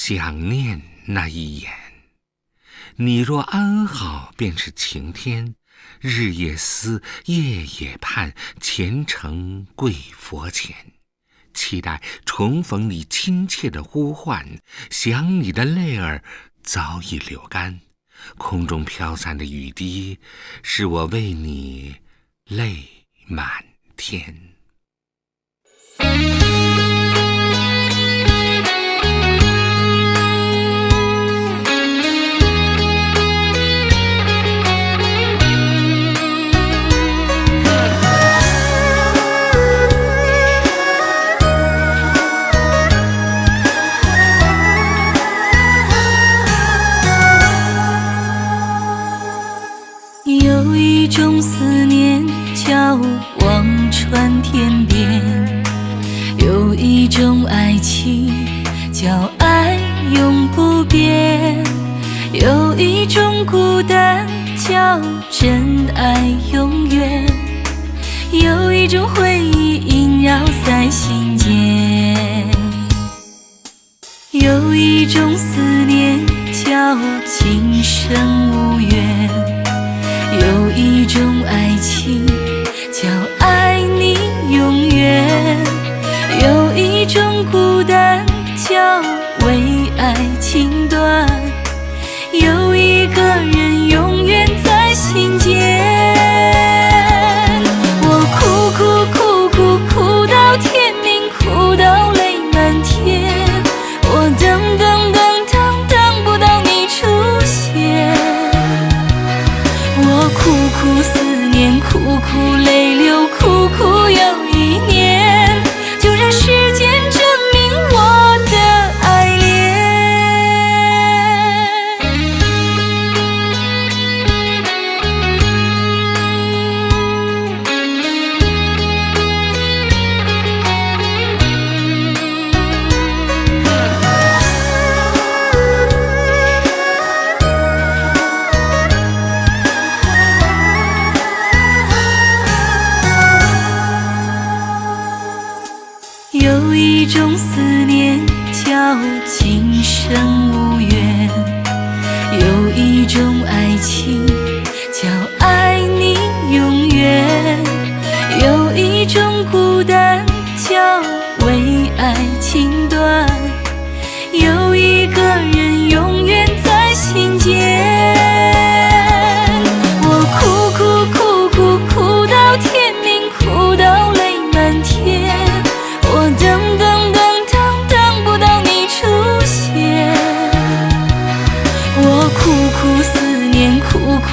想念那一眼。你若安好，便是晴天，日夜思，夜夜盼，虔诚跪佛前，期待重逢你亲切的呼唤，想你的泪儿早已流干，空中飘散的雨滴，是我为你泪满天。有一种思念叫望穿天边，有一种爱情叫爱永不变，有一种孤单叫真爱永远，有一种回忆萦绕在心间，有一种思念叫今生无缘，有一种爱情叫爱你永远，有一种孤单叫为爱情断，有一个人永远在心间。我哭哭哭哭哭到天明，哭到泪满天，我等等等等等不到你出现，我苦苦思念，苦苦泪流，苦苦又一年，就让时间证明我的爱恋。有一种思念叫今生无缘，有一种爱情叫爱你永远，有一种孤单叫为爱情断，有一个人永远在心间。我哭哭哭哭哭到天明，哭到泪满天，我等等等等等不到你出现，我苦苦思念，苦苦